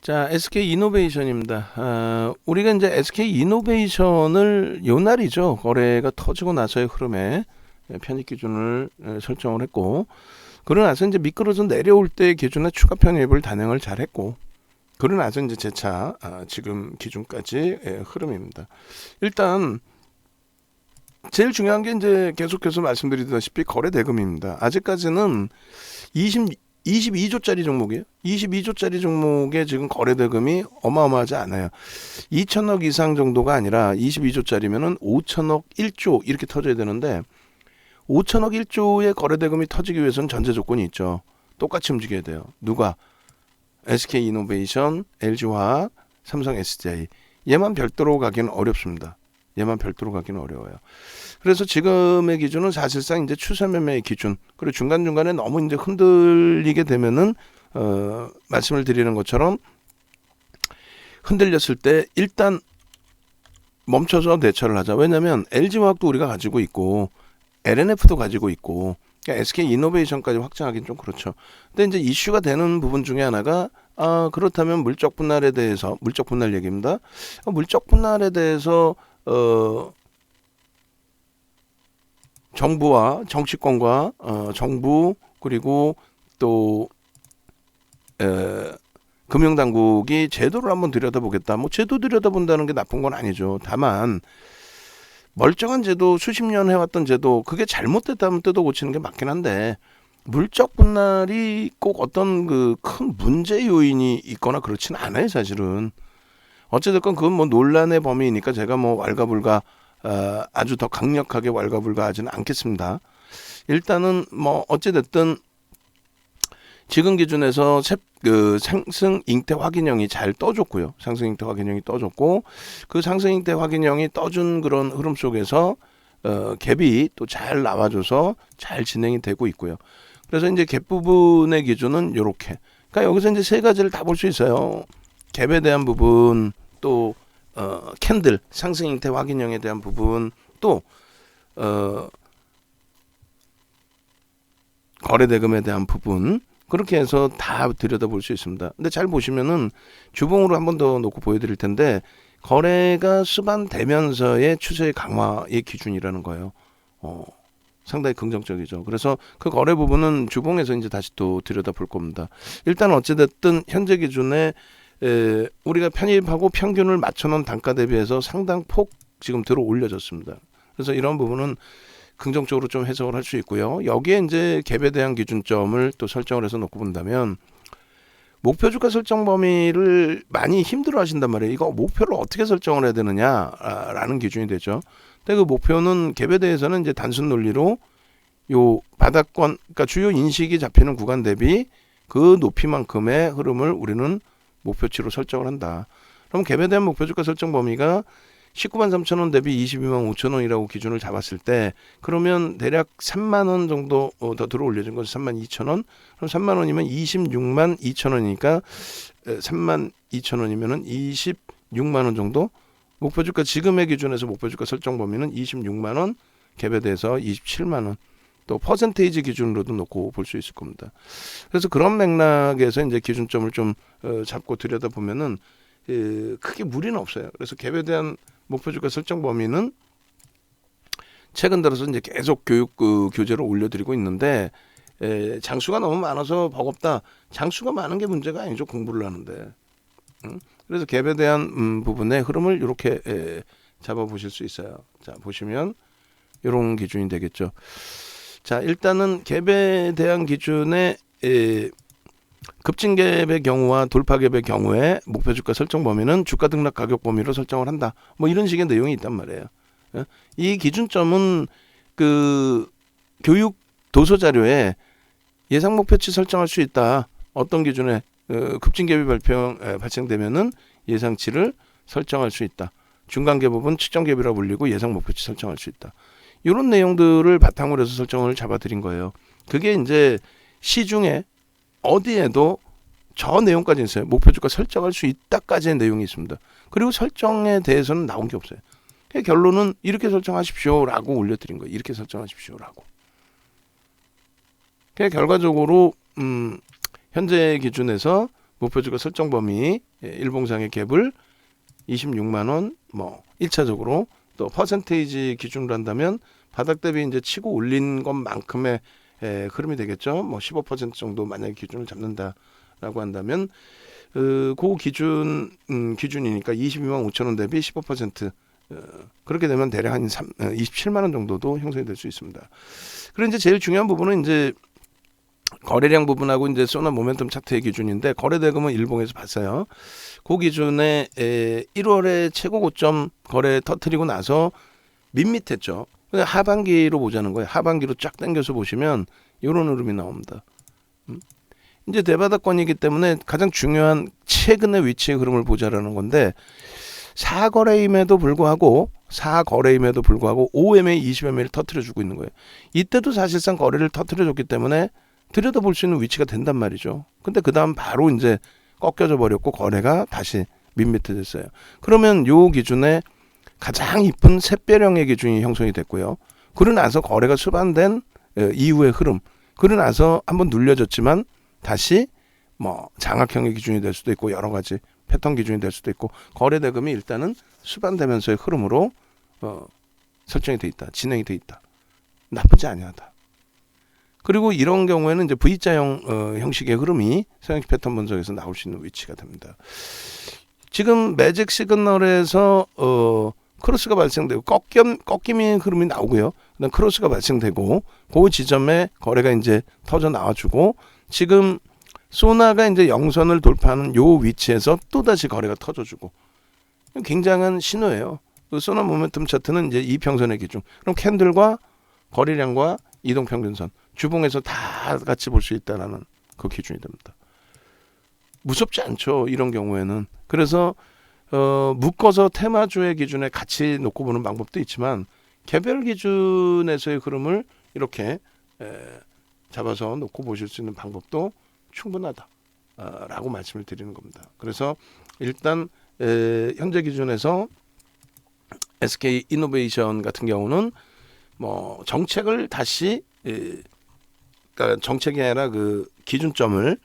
자, SK 이노베이션입니다. 우리가 이제 SK 이노베이션을 요 날이죠. 거래가 터지고 나서의 흐름에 편입 기준을 설정을 했고, 그러고 나서 이제 미끄러져 내려올 때 기준에 추가 편입을 단행을 잘 했고, 그러고 나서 이제 재차 지금 기준까지 흐름입니다. 일단 제일 중요한 게 이제 계속해서 말씀드리다시피 거래 대금입니다. 아직까지는 22조짜리 종목이에요. 22조짜리 종목에 지금 거래 대금이 어마어마하지 않아요. 2천억 이상 정도가 아니라 22조짜리면은 5천억 1조 이렇게 터져야 되는데 5천억 1조의 거래 대금이 터지기 위해서는 전제 조건이 있죠. 똑같이 움직여야 돼요. 누가? SK 이노베이션, LG화학, 삼성 SDI. 얘만 별도로 가기는 어렵습니다. 얘만 별도로 가기는 어려워요. 그래서 지금의 기준은 사실상 이제 추세 매매의 기준. 그리고 중간중간에 너무 이제 흔들리게 되면은 말씀을 드리는 것처럼 흔들렸을 때 일단 멈춰서 대처를 하자. 왜냐하면 LG화학도 우리가 가지고 있고 LNF도 가지고 있고 그러니까 SK 이노베이션까지 확장하기는 좀 그렇죠. 근데 이제 이슈가 되는 부분 중에 하나가 그렇다면 물적 분할에 대해서 물적 분할 얘기입니다. 물적 분할에 대해서 정부와 정치권과 정부 그리고 또 금융당국이 제도를 한번 들여다보겠다. 뭐 제도 들여다본다는 게 나쁜 건 아니죠. 다만 멀쩡한 제도 수십 년 해왔던 제도 그게 잘못됐다면 뜯어 고치는 게 맞긴 한데 물적 분할이 꼭 어떤 그 큰 문제 요인이 있거나 그렇지는 않아요. 사실은 어찌됐건 그건 뭐 논란의 범위니까 제가 뭐 왈가불가 아주 더 강력하게 왈가불가하지는 않겠습니다. 일단은 뭐 어찌됐든 지금 기준에서 상승 잉태 확인형이 잘 떠줬고요. 상승 잉태 확인형이 떠줬고 그 상승 잉태 확인형이 떠준 그런 흐름 속에서 갭이 또 잘 나와줘서 잘 진행이 되고 있고요. 그래서 이제 갭 부분의 기준은 이렇게. 그러니까 여기서 이제 세 가지를 다 볼 수 있어요. 갭에 대한 부분, 또 캔들 상승 잉태 확인형에 대한 부분, 또 거래 대금에 대한 부분. 그렇게 해서 다 들여다볼 수 있습니다. 근데 잘 보시면은 주봉으로 한 번 더 놓고 보여드릴 텐데 거래가 수반되면서의 추세 강화의 기준이라는 거예요. 상당히 긍정적이죠. 그래서 그 거래 부분은 주봉에서 이제 다시 또 들여다볼 겁니다. 일단 어찌됐든 현재 기준에 우리가 편입하고 평균을 맞춰놓은 단가 대비해서 상당 폭 지금 들어 올려졌습니다. 그래서 이런 부분은 긍정적으로 좀 해석을 할 수 있고요. 여기에 이제 갭에 대한 기준점을 또 설정을 해서 놓고 본다면 목표 주가 설정 범위를 많이 힘들어 하신단 말이에요. 이거 목표를 어떻게 설정을 해야 되느냐라는 기준이 되죠. 근데 그 목표는 갭에 대해서는 이제 단순 논리로 요 바닥권, 그러니까 주요 인식이 잡히는 구간 대비 그 높이만큼의 흐름을 우리는 목표치로 설정을 한다. 그럼 갭에 대한 목표 주가 설정 범위가 19만 3천 원 대비 22만 5천 원이라고 기준을 잡았을 때 그러면 대략 3만 원 정도 더 들어 올려진 거죠. 3만 2천 원. 그럼 3만 원이면 26만 2천 원이니까 3만 2천 원이면은 26만 원 정도 목표 주가 지금의 기준에서 목표 주가 설정 범위는 26만 원, 갭에 대해서 27만 원. 또 퍼센테이지 기준으로도 놓고 볼 수 있을 겁니다. 그래서 그런 맥락에서 이제 기준점을 좀 잡고 들여다 보면은 크게 무리는 없어요. 그래서 갭에 대한 목표 주가 설정 범위는 최근 들어서 이제 계속 교육 교재를 올려드리고 있는데 장수가 너무 많아서 버겁다. 장수가 많은 게 문제가 아니죠. 공부를 하는데. 그래서 갭에 대한 부분의 흐름을 이렇게 잡아보실 수 있어요. 자 보시면 이런 기준이 되겠죠. 자 일단은 갭에 대한 기준에 급증갭의 경우와 돌파갭의 경우에 목표 주가 설정 범위는 주가 등락 가격 범위로 설정을 한다. 뭐 이런 식의 내용이 있단 말이에요. 이 기준점은 그 교육 도서 자료에 예상 목표치 설정할 수 있다. 어떤 기준에 급증갭이 발생되면은 예상치를 설정할 수 있다. 중간갭 부분 측정갭이라 불리고 예상 목표치 설정할 수 있다. 이런 내용들을 바탕으로 해서 설정을 잡아드린 거예요. 그게 이제 시중에 어디에도 저 내용까지 있어요. 목표 주가 설정할 수 있다까지의 내용이 있습니다. 그리고 설정에 대해서는 나온 게 없어요. 결론은 이렇게 설정하십시오라고 올려드린 거예요. 이렇게 설정하십시오라고. 결과적으로 현재 기준에서 목표주가 설정 범위 일봉상의 갭을 26만 원, 뭐 1차적으로 또 퍼센테이지 기준으로 한다면 바닥 대비 이제 치고 올린 것만큼의 흐름이 되겠죠. 뭐 15% 정도 만약에 기준을 잡는다라고 한다면 그 기준이니까 22만 5천 원 대비 15% 그렇게 되면 대략 한 27만 원 정도도 형성이 될 수 있습니다. 그리고 이제 제일 중요한 부분은 이제 거래량 부분하고 이제 소나 모멘텀 차트의 기준인데 거래 대금은 일봉에서 봤어요. 그 기준에 1월에 최고 고점 거래 터트리고 나서 밋밋했죠. 하반기로 보자는 거예요. 하반기로 쫙 당겨서 보시면 이런 흐름이 나옵니다. 이제 대바닥권이기 때문에 가장 중요한 최근의 위치의 흐름을 보자라는 건데 4거래임에도 불구하고 5MA, 20MA를 터트려주고 있는 거예요. 이때도 사실상 거래를 터트려줬기 때문에 들여다볼 수 있는 위치가 된단 말이죠. 근데 그 다음 바로 이제 꺾여져 버렸고 거래가 다시 밋밋해졌어요. 그러면 요 기준에 가장 이쁜 샛별형의 기준이 형성이 됐고요. 그러고 나서 거래가 수반된 이후의 흐름. 그러고 나서 한번 눌려졌지만 다시 뭐 장악형의 기준이 될 수도 있고 여러 가지 패턴 기준이 될 수도 있고 거래 대금이 일단은 수반되면서의 흐름으로 설정이 돼 있다. 진행이 돼 있다. 나쁘지 아니하다. 그리고 이런 경우에는 이제 V자형 형식의 흐름이 서양식 패턴 분석에서 나올 수 있는 위치가 됩니다. 지금 매직 시그널에서 크로스가 발생되고 꺾임의 흐름이 나오고요. 그다음 크로스가 발생되고 그 지점에 거래가 이제 터져 나와주고 지금 소나가 이제 영선을 돌파하는 요 위치에서 또 다시 거래가 터져주고 굉장한 신호예요. 그 소나 모멘텀 차트는 이제 이평선의 기준. 그럼 캔들과 거래량과 이동평균선 주봉에서 다 같이 볼 수 있다라는 그 기준이 됩니다. 무섭지 않죠. 이런 경우에는. 그래서 묶어서 테마주의 기준에 같이 놓고 보는 방법도 있지만 개별 기준에서의 흐름을 이렇게 잡아서 놓고 보실 수 있는 방법도 충분하다라고 말씀을 드리는 겁니다. 그래서 일단 현재 기준에서 SK 이노베이션 같은 경우는 뭐 정책을 다시 그러니까 정책이 아니라 그 기준점을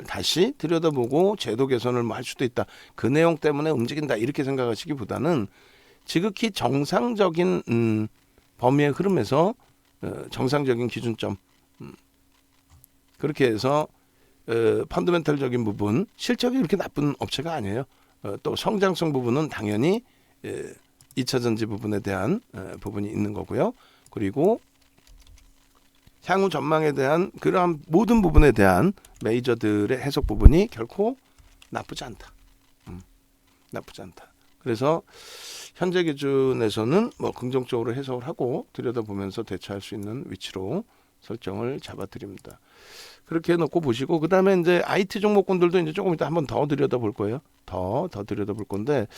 다시 들여다보고 제도 개선을 뭐 할 수도 있다. 그 내용 때문에 움직인다 이렇게 생각하시기보다는 지극히 정상적인 범위의 흐름에서 정상적인 기준점 그렇게 해서 펀더멘털적인 부분 실적이 그렇게 나쁜 업체가 아니에요. 또 성장성 부분은 당연히 2차전지 부분에 대한 부분이 있는 거고요. 그리고 향후 전망에 대한 그러한 모든 부분에 대한 메이저들의 해석 부분이 결코 나쁘지 않다. 나쁘지 않다. 그래서 현재 기준에서는 뭐 긍정적으로 해석을 하고 들여다보면서 대처할 수 있는 위치로 설정을 잡아드립니다. 그렇게 해놓고 보시고 그 다음에 이제 IT 종목군들도 이제 조금 이따 한번 더 들여다볼 거예요. 더 들여다볼 건데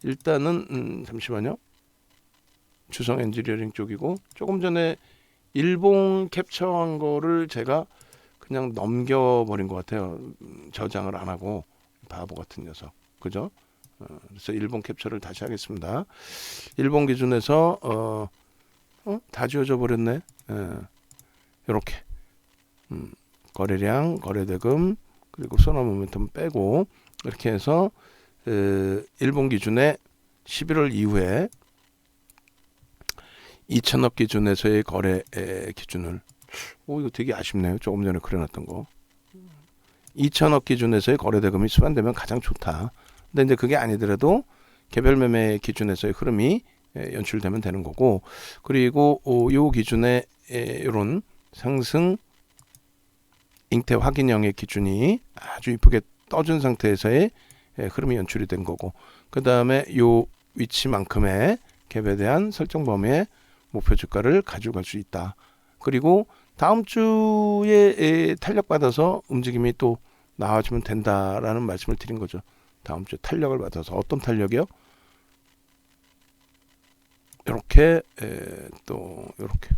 일단은 잠시만요. 주성 엔지니어링 쪽이고 조금 전에 일봉 캡처한 거를 제가 그냥 넘겨버린 것 같아요. 저장을 안 하고 바보 같은 녀석. 그죠? 그래서 일봉 캡처를 다시 하겠습니다. 일봉 기준에서 다 지워져 버렸네. 이렇게 거래량, 거래대금 그리고 소나 모멘텀 빼고 이렇게 해서 일본 기준에 11월 이후에 2천억 기준에서의 거래 기준을 이거 되게 아쉽네요. 조금 전에 그려놨던 거 2천억 기준에서의 거래대금이 수반되면 가장 좋다. 근데 이제 그게 아니더라도 개별 매매 기준에서의 흐름이 연출되면 되는 거고 그리고 요 기준에 이런 상승 잉태 확인형의 기준이 아주 이쁘게 떠준 상태에서의 흐름이 연출이 된 거고 그 다음에 요 위치만큼의 갭에 대한 설정 범위의 목표 주가를 가져갈 수 있다. 그리고 다음 주에 탄력받아서 움직임이 또 나와주면 된다라는 말씀을 드린 거죠. 다음 주에 탄력을 받아서 어떤 탄력이요? 이렇게 또 이렇게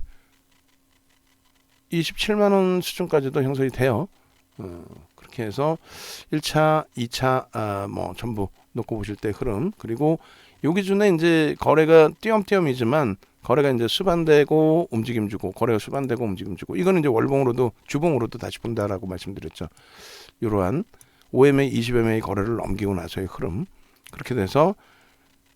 27만 원 수준까지도 형성이 돼요. 그렇게 해서 1차, 2차 뭐 전부 놓고 보실 때 흐름 그리고 요 기준에 이제 거래가 띄엄띄엄이지만 거래가 이제 수반되고 움직임 주고 거래가 수반되고 움직임 주고 이거는 이제 월봉으로도 주봉으로도 다시 본다라고 말씀드렸죠. 이러한 5MA, 20MA 거래를 넘기고 나서의 흐름. 그렇게 돼서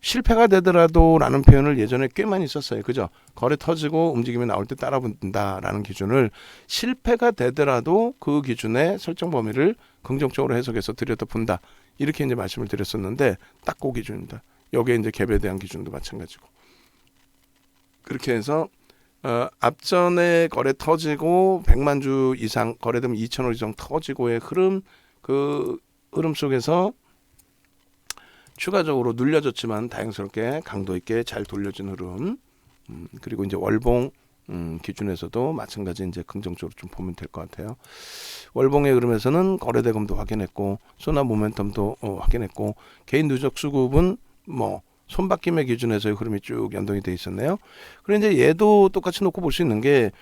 실패가 되더라도라는 표현을 예전에 꽤 많이 썼어요. 그죠? 거래 터지고 움직임이 나올 때 따라붙는다라는 기준을 실패가 되더라도 그 기준의 설정 범위를 긍정적으로 해석해서 들여다본다. 이렇게 이제 말씀을 드렸었는데 딱 그 기준입니다. 여기에 이제 갭에 대한 기준도 마찬가지고. 그렇게 해서 앞전에 거래 터지고 100만 주 이상 거래되면 2천억 이상 터지고의 흐름, 그 흐름 속에서 추가적으로 눌려졌지만 다행스럽게 강도 있게 잘 돌려진 흐름. 그리고 이제 월봉 기준에서도 마찬가지 이제 긍정적으로 좀 보면 될 것 같아요. 월봉의 흐름에서는 거래대금도 확인했고 소나 모멘텀도 확인했고 개인 누적 수급은 뭐 손바뀜의 기준에서의 흐름이 쭉 연동이 돼 있었네요. 그런데 이제 얘도 똑같이 놓고 볼 수 있는 게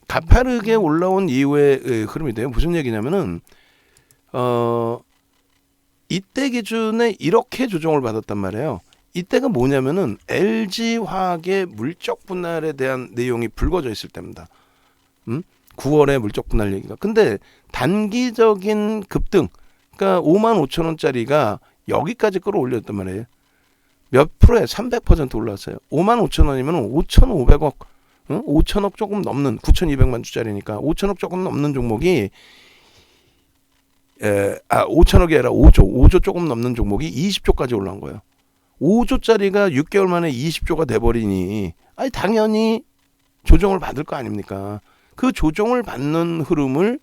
가파르게 올라온 이후의 흐름이 돼요. 무슨 얘기냐면은 이때 기준에 이렇게 조정을 받았단 말이에요. 이때가 뭐냐면은 LG화학의 물적 분할에 대한 내용이 불거져 있을 때입니다. 9월에 물적 분할 얘기가. 근데 단기적인 급등, 그러니까 55,000원짜리가 여기까지 끌어올렸단 말이에요. 몇 프로에 300% 올랐어요. 55,000원이면 5,500억, 5천억 조금 넘는 9,200만 주짜리니까 5천억 조금 넘는 종목이 5천억이 아니라 5조 조금 넘는 종목이 20조까지 올라온 거예요. 5조짜리가 6개월 만에 20조가 돼버리니 아니 당연히 조정을 받을 거 아닙니까? 그 조정을 받는 흐름을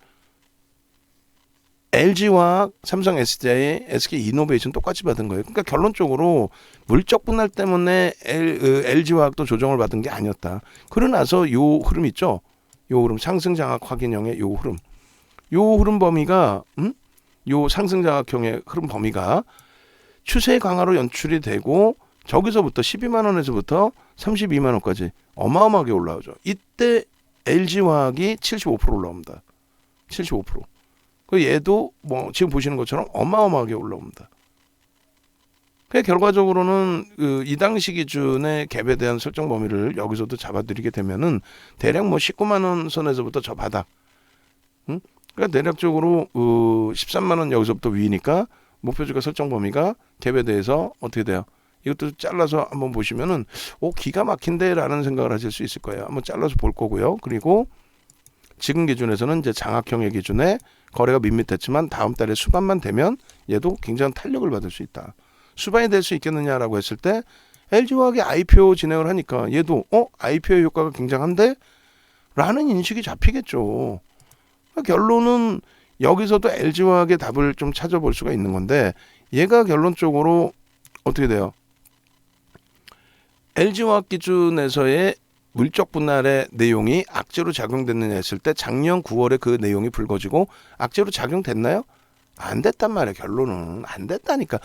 LG화학, 삼성 SDI, SK이노베이션 똑같이 받은 거예요. 그러니까 결론적으로 물적 분할 때문에 LG화학도 조정을 받은 게 아니었다. 그러고 나서 요 흐름 있죠? 요 흐름 상승 장악 확인형의 요 흐름. 요 흐름 범위가 요 상승 장악형의 흐름 범위가 추세 강화로 연출이 되고 저기서부터 12만 원에서부터 32만 원까지 어마어마하게 올라오죠. 이때 LG화학이 75% 올라옵니다. 75%. 그 얘도 뭐 지금 보시는 것처럼 어마어마하게 올라옵니다. 그 결과적으로는 이 당시 기준의 갭에 대한 설정 범위를 여기서도 잡아드리게 되면은 대략 뭐 19만 원 선에서부터 저 바닥. 그러니까 대략적으로 13만 원 여기서부터 위니까 목표주가 설정 범위가 갭에 대해서 어떻게 돼요? 이것도 잘라서 한번 보시면은 기가 막힌데라는 생각을 하실 수 있을 거예요. 한번 잘라서 볼 거고요. 그리고 지금 기준에서는 이제 장악형의 기준에 거래가 밋밋했지만 다음 달에 수반만 되면 얘도 굉장한 탄력을 받을 수 있다. 수반이 될 수 있겠느냐라고 했을 때 LG화학이 IPO 진행을 하니까 얘도 IPO 효과가 굉장한데? 라는 인식이 잡히겠죠. 결론은 여기서도 LG화학의 답을 좀 찾아볼 수가 있는 건데 얘가 결론적으로 어떻게 돼요? LG화학 기준에서의 물적 분할의 내용이 악재로 작용됐느냐 했을 때 작년 9월에 그 내용이 불거지고 악재로 작용됐나요? 안 됐단 말이에요. 결론은 안 됐다니까.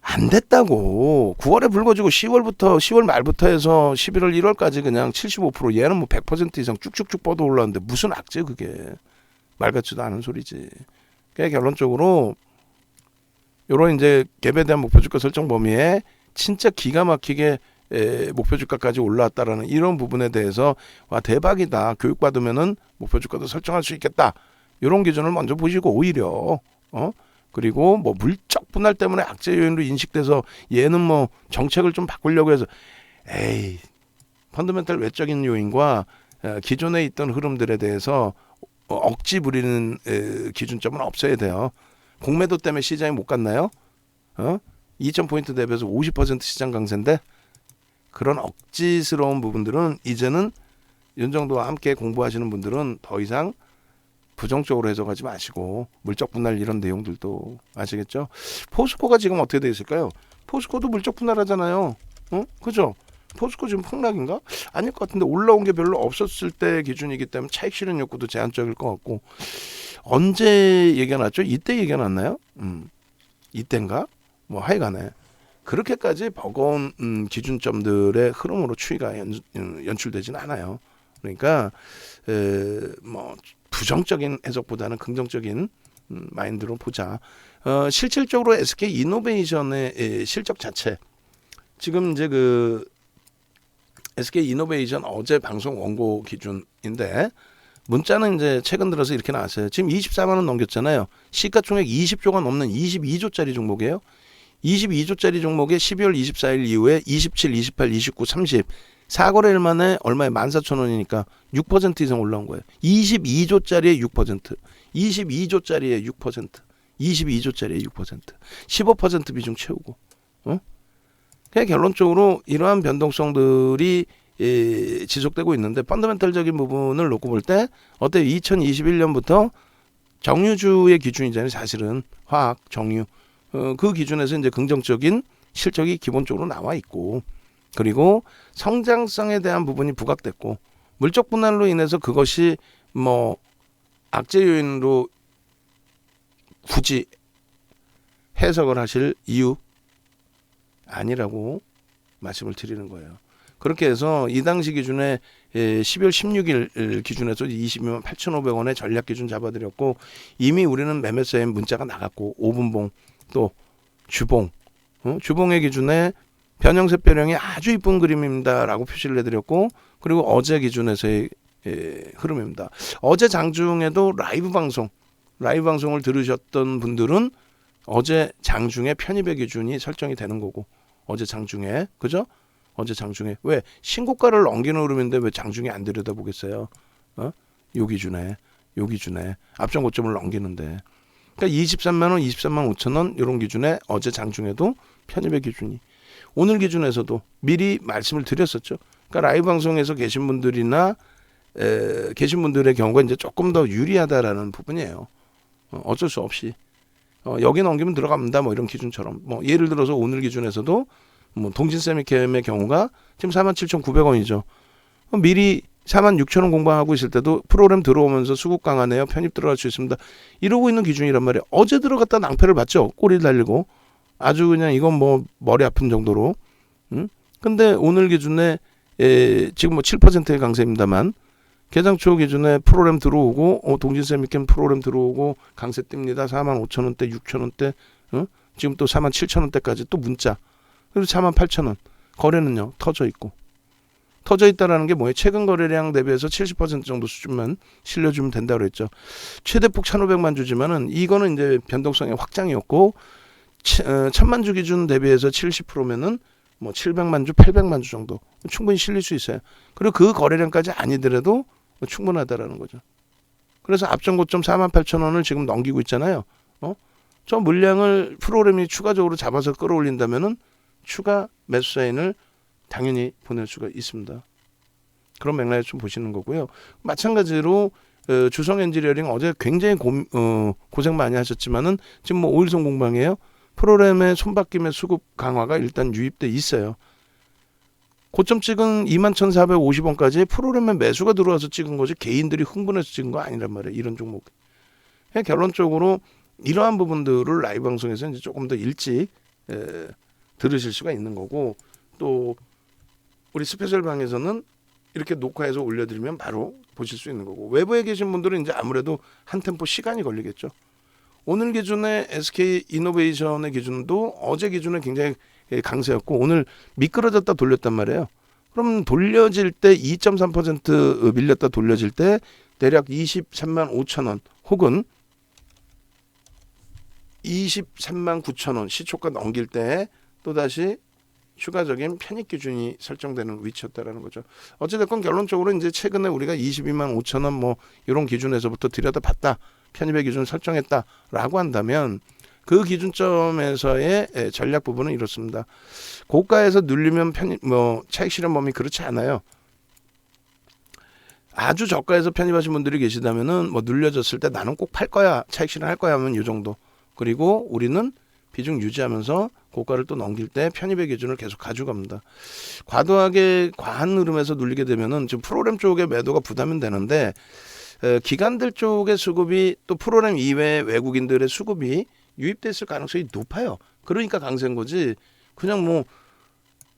안 됐다고. 9월에 불거지고 10월 말부터 해서 11월 1월까지 그냥 75% 얘는 뭐 100% 이상 쭉쭉쭉 뻗어 올랐는데 무슨 악재 그게. 말 같지도 않은 소리지. 그러니까 결론적으로 요런 이제 갭에 대한 목표주가 설정 범위에 진짜 기가 막히게 목표주가까지 올라왔다라는 이런 부분에 대해서 와 대박이다. 교육받으면은 목표주가도 설정할 수 있겠다. 이런 기준을 먼저 보시고 오히려 그리고 뭐 물적 분할 때문에 악재 요인으로 인식돼서 얘는 뭐 정책을 좀 바꾸려고 해서 펀더멘탈 외적인 요인과 기존에 있던 흐름들에 대해서 억지 부리는 기준점은 없어야 돼요. 공매도 때문에 시장이 못 갔나요? 2000포인트 대비해서 50% 시장 강세인데 그런 억지스러운 부분들은 이제는 윤정도와 함께 공부하시는 분들은 더 이상 부정적으로 해석하지 마시고 물적 분할 이런 내용들도 아시겠죠? 포스코가 지금 어떻게 돼 있을까요? 포스코도 물적 분할하잖아요. 그죠? 포스코 지금 폭락인가? 아닐 것 같은데 올라온 게 별로 없었을 때 기준이기 때문에 차익 실현 욕구도 제한적일 것 같고 언제 얘기가 났죠? 이때 얘기가 났나요? 이때인가? 뭐 하여간에 그렇게까지 버거운 기준점들의 흐름으로 추이가 연출되지는 않아요. 그러니까 뭐 부정적인 해석보다는 긍정적인 마인드로 보자. 실질적으로 SK이노베이션의 실적 자체 지금 이제 그 SK이노베이션 어제 방송 원고 기준인데 문자는 이제 최근 들어서 이렇게 나왔어요. 지금 24만 원 넘겼잖아요. 시가총액 20조가 넘는 22조짜리 종목이에요. 22조짜리 종목에 12월 24일 이후에 27, 28, 29, 30 4거래일 만에 얼마에 14,000원이니까 6% 이상 올라온 거예요. 22조짜리에 6%, 22조짜리에 6%, 22조짜리에 6%, 15% 비중 채우고. 그냥 결론적으로 이러한 변동성들이 지속되고 있는데 펀더멘탈적인 부분을 놓고 볼 때 어때요? 2021년부터 정유주의 기준이잖아요. 사실은 화학, 정유 그 기준에서 이제 긍정적인 실적이 기본적으로 나와 있고 그리고 성장성에 대한 부분이 부각됐고 물적 분할로 인해서 그것이 뭐 악재 요인으로 굳이 해석을 하실 이유 아니라고 말씀을 드리는 거예요. 그렇게 해서 이 당시 기준에 12월 16일 기준에서 22만 8,500원의 전략 기준 잡아드렸고 이미 우리는 매매사인 문자가 나갔고 5분봉 또 주봉 주봉의 기준에 변형세표령이 아주 이쁜 그림입니다 라고 표시를 해드렸고 그리고 어제 기준에서의 흐름입니다. 어제 장중에도 라이브 방송을 들으셨던 분들은 어제 장중에 편입의 기준이 설정이 되는 거고 어제 장중에 그죠? 어제 장중에 왜 신고가를 넘기는 흐름인데 왜 장중에 안 들여다보겠어요? 요 기준에 앞전 고점을 넘기는데 그러니까 23만 원, 23만 5천 원 이런 기준에 어제 장중에도 편입의 기준이 오늘 기준에서도 미리 말씀을 드렸었죠. 그러니까 라이브 방송에서 계신 분들이나 계신 분들의 경우가 이제 조금 더 유리하다라는 부분이에요. 어쩔 수 없이 여기 넘기면 들어갑니다. 뭐 이런 기준처럼 뭐 예를 들어서 오늘 기준에서도 뭐 동진세미캠의 경우가 지금 47,900원이죠. 미리 46,000원 공방하고 있을 때도 프로그램 들어오면서 수급 강하네요. 편입 들어갈 수 있습니다. 이러고 있는 기준이란 말이에요. 어제 들어갔다 낭패를 봤죠. 꼬리 달리고 아주 그냥 이건 뭐 머리 아픈 정도로. 근데 오늘 기준에 지금 뭐 7%의 강세입니다만 개장 초 기준에 프로그램 들어오고 동진세미캠 프로그램 들어오고 강세 띱니다. 45,000원대 6,000원대 지금 또 47,000원대까지 또 문자 그리고 48,000원 거래는요 터져 있고 터져 있다라는 게 뭐예요? 최근 거래량 대비해서 70% 정도 수준만 실려주면 된다고 그랬죠. 최대폭 1,500만 주지만은 이거는 이제 변동성의 확장이었고 1,000만 주 기준 대비해서 70%면은 뭐 700만 주, 800만 주 정도 충분히 실릴 수 있어요. 그리고 그 거래량까지 아니더라도 충분하다라는 거죠. 그래서 앞전 고점 48,000원을 지금 넘기고 있잖아요. 저 물량을 프로그램이 추가적으로 잡아서 끌어올린다면은 추가 매수 사인을 당연히 보낼 수가 있습니다. 그런 맥락에 좀 보시는 거고요. 마찬가지로 주성 엔지니어링 어제 굉장히 고생 많이 하셨지만은 지금 뭐 5일선 공방이에요. 프로그램의 손바뀜의 수급 강화가 일단 유입돼 있어요. 고점 찍은 21,450원까지 프로그램에 매수가 들어와서 찍은 거지 개인들이 흥분해서 찍은 거 아니란 말이에요. 이런 종목. 그냥 결론적으로 이러한 부분들을 라이브 방송에서 이제 조금 더 일찍 들으실 수가 있는 거고 또 우리 스페셜 방에서는 이렇게 녹화해서 올려드리면 바로 보실 수 있는 거고 외부에 계신 분들은 이제 아무래도 한 템포 시간이 걸리겠죠. 오늘 기준의 SK 이노베이션의 기준도 어제 기준은 굉장히 강세였고 오늘 미끄러졌다 돌렸단 말이에요. 그럼 돌려질 때 2.3% 밀렸다 돌려질 때 대략 23만 5천 원 혹은 23만 9천 원 시초가 넘길 때 또다시 추가적인 편입 기준이 설정되는 위치였다라는 거죠. 어찌됐건 결론적으로 이제 최근에 우리가 22만 5천 원 뭐 이런 기준에서부터 들여다봤다. 편입의 기준을 설정했다라고 한다면 그 기준점에서의 전략 부분은 이렇습니다. 고가에서 눌리면 편입 뭐 차익 실현 범위 그렇지 않아요. 아주 저가에서 편입하신 분들이 계시다면은 뭐 눌려졌을 때 나는 꼭 팔 거야 차익 실현할 거야 하면 이 정도. 그리고 우리는 비중 유지하면서 고가를 또 넘길 때 편입의 기준을 계속 가져갑니다. 과도하게 과한 흐름에서 눌리게 되면은 지금 프로그램 쪽에 매도가 부담이 되는데 기관들 쪽의 수급이 또 프로그램 이외 외국인들의 수급이 유입됐을 가능성이 높아요. 그러니까 강세인 거지. 그냥 뭐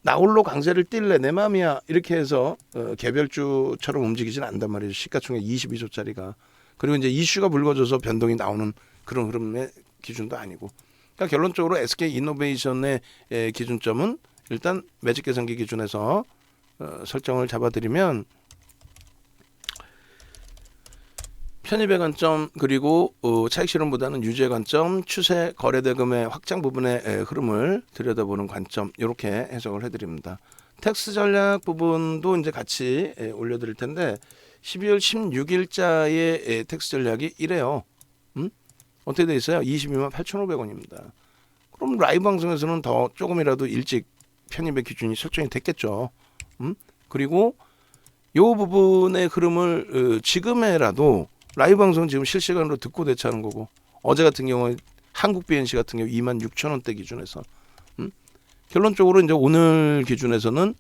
나홀로 강세를 뛸래 내 마음이야 이렇게 해서 개별주처럼 움직이지는 않단 말이에요. 시가총액 22조짜리가. 그리고 이제 이슈가 불거져서 변동이 나오는 그런 흐름의 기준도 아니고. 그러니까 결론적으로 SK 이노베이션의 기준점은 일단 매직 계산기 기준에서 설정을 잡아드리면 편입의 관점 그리고 차익 실현보다는 유지의 관점, 추세 거래대금의 확장 부분의 흐름을 들여다보는 관점 이렇게 해석을 해드립니다. 텍스 전략 부분도 이제 같이 올려드릴 텐데 12월 16일자의 텍스 전략이 이래요. 어떻게 돼 있어요? 22만 8,500원입니다. 그럼 라이브 방송에서는 더 조금이라도 일찍 편입의 기준이 설정이 됐겠죠. 그리고 이 부분의 흐름을 지금에라도 라이브 방송 지금 실시간으로 듣고 대처하는 거고, 어제 같은 경우에 한국 BNC 같은 경우 26,000원대 기준에서 결론적으로 이제 오늘 기준에서는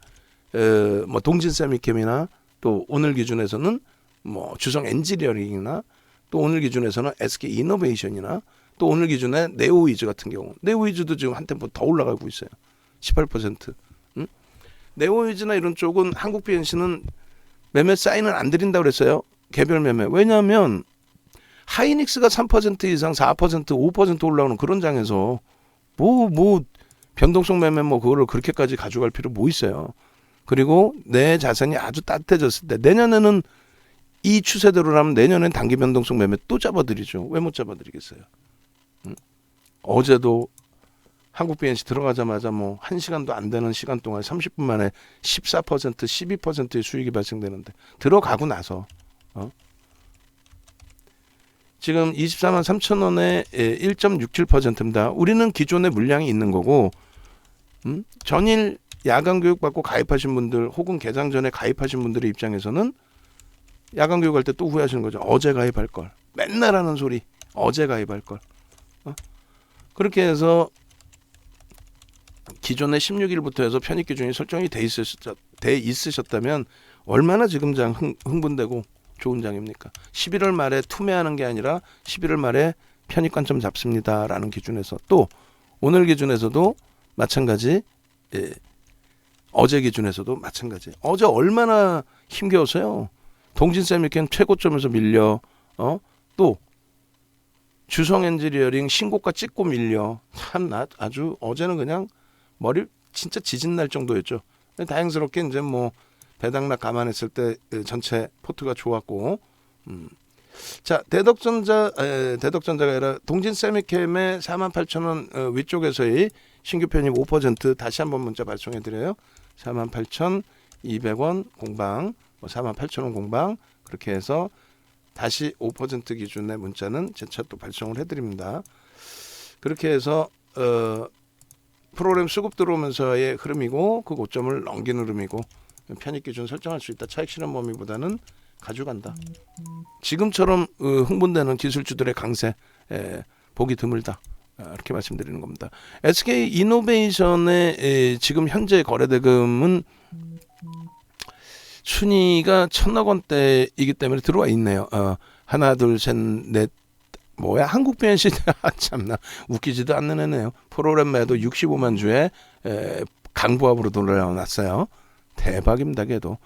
뭐 동진 세미캠이나 또 오늘 기준에서는 뭐 주성 엔지니어링이나 또 오늘 기준에서는 SK 이노베이션이나 또 오늘 기준에 네오위즈 같은 경우, 네오위즈도 지금 한 템포 더 올라가고 있어요. 18%. 네오위즈나 이런 쪽은 한국 BNC는 매매 사인을 안 드린다고 그랬어요. 개별 매매. 왜냐하면 하이닉스가 3% 이상 4% 5% 올라오는 그런 장에서 뭐 변동성 매매 뭐 그거를 그렇게까지 가져갈 필요 뭐 있어요. 그리고 내 자산이 아주 따뜻해졌을 때 내년에는 이 추세대로라면 내년엔 단기 변동성 매매 또 잡아드리죠. 왜 못 잡아드리겠어요? 어제도 한국 BNC 들어가자마자 뭐 1시간도 안 되는 시간 동안 30분 만에 14% 12%의 수익이 발생되는데 들어가고 나서 지금 24만 3천 원에 1.67%입니다. 우리는 기존에 물량이 있는 거고 전일 야간 교육 받고 가입하신 분들 혹은 개장 전에 가입하신 분들의 입장에서는 야간 교육할 때 또 후회하시는 거죠. 어제 가입할 걸. 맨날 하는 소리. 어제 가입할 걸. 그렇게 해서 기존에 16일부터 해서 편입 기준이 설정이 돼 있으셨다면 얼마나 지금 장 흥분되고 좋은 장입니까? 11월 말에 투매하는 게 아니라 11월 말에 편입 관점 잡습니다라는 기준에서 또 오늘 기준에서도 마찬가지, 어제 기준에서도 마찬가지. 어제 얼마나 힘겨웠어요. 동진세미캠 최고점에서 밀려, 또 주성 엔지니어링 신고가 찍고 밀려. 참 아주 어제는 그냥 머리 진짜 지진 날 정도였죠. 다행스럽게 이제 뭐 배당락 감안했을 때 전체 포트가 좋았고, 자 대덕전자가 아니라 동진세미캠의 48,000원 위쪽에서의 신규 편입 5% 다시 한번 문자 발송해드려요. 48,200원 공방, 48,000원 공방 그렇게 해서 다시 5% 기준의 문자는 재차 또 발송을 해드립니다. 그렇게 해서 프로그램 수급 들어오면서의 흐름이고 그 고점을 넘기는 흐름이고 편입 기준 설정할 수 있다. 차익 실현 범위보다는 가져간다. 지금처럼 흥분되는 기술주들의 강세 보기 드물다. 이렇게 말씀드리는 겁니다. SK 이노베이션의 지금 현재 거래대금은 순위가 1,000억 원대이기 때문에 들어와 있네요. 하나 둘 셋 넷 뭐야 한국 BNC 참나 웃기지도 않는 애네요. 프로그램 매도 65만 주에 강보합으로 돌아왔어요. 대박입니다. 걔도.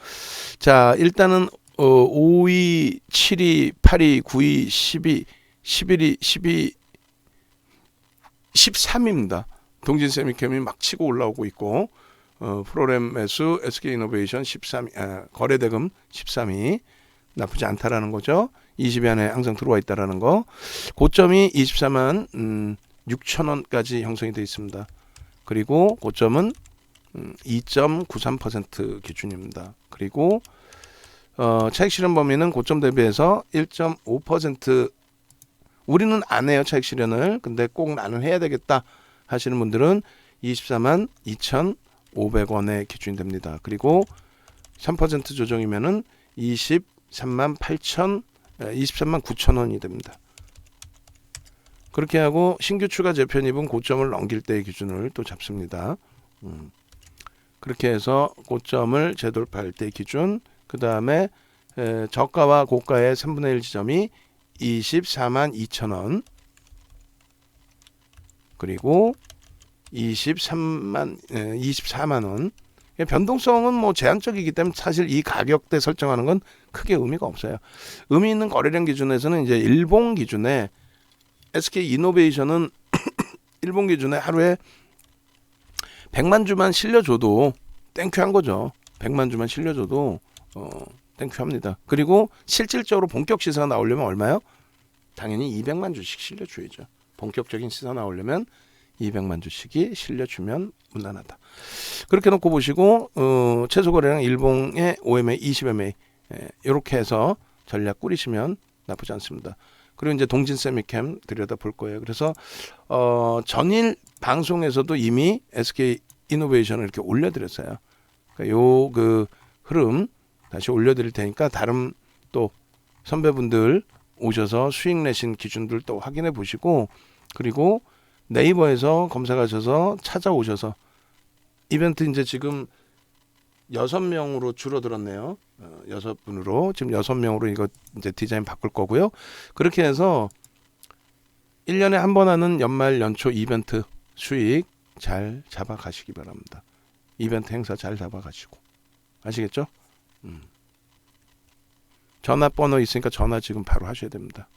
자 일단은 5위, 7위, 8위, 9위, 10위, 11위, 12, 13위입니다. 동진세미캠이 막 치고 올라오고 있고 프로그램 매수 SK이노베이션 13위, 거래대금 13위 나쁘지 않다라는 거죠. 20위 안에 항상 들어와 있다라는 거. 고점이 24만 6천 원까지 형성이 되어 있습니다. 그리고 고점은 2.93% 기준입니다. 그리고 차익 실현 범위는 고점 대비해서 1.5% 우리는 안 해요. 차익 실현을. 근데 꼭 나는 해야 되겠다 하시는 분들은 24만 2,500원에 기준이 됩니다. 그리고 3% 조정이면은 23만 9천 원이 됩니다. 그렇게 하고 신규 추가 재편입은 고점을 넘길 때의 기준을 또 잡습니다. 그렇게 해서 고점을 재돌파할 때의 기준, 그 다음에 저가와 고가의 3분의 1 지점이 24만 2천 원, 그리고 24만 원. 변동성은 뭐 제한적이기 때문에 사실 이 가격대 설정하는 건 크게 의미가 없어요. 의미 있는 거래량 기준에서는 이제 일본 기준에 SK 이노베이션은 일본 기준에 하루에 100만 주만 실려줘도 땡큐한 거죠. 100만 주만 실려줘도 땡큐합니다. 그리고 실질적으로 본격 시세가 나오려면 얼마요? 당연히 200만 주씩 실려줘야죠. 본격적인 시세 나오려면 200만 주씩이 실려주면 무난하다. 그렇게 놓고 보시고 최소 거래량 일봉의 5MA, 20MA 이렇게 해서 전략 꾸리시면 나쁘지 않습니다. 그리고 이제 동진 세미캠 들여다 볼 거예요. 그래서 전일 방송에서도 이미 SK 이노베이션을 이렇게 올려드렸어요. 그러니까 요 그 흐름 다시 올려드릴 테니까 다른 또 선배분들 오셔서 수익 내신 기준들 또 확인해 보시고, 그리고 네이버에서 검색하셔서 찾아오셔서 이벤트 이제 지금 6명으로 줄어들었네요. 6분으로 지금 6명으로 이거 이제 디자인 바꿀 거고요. 그렇게 해서 1년에 한 번 하는 연말 연초 이벤트 수익 잘 잡아가시기 바랍니다. 이벤트 행사 잘 잡아가시고, 아시겠죠? 전화번호 있으니까 전화 지금 바로 하셔야 됩니다.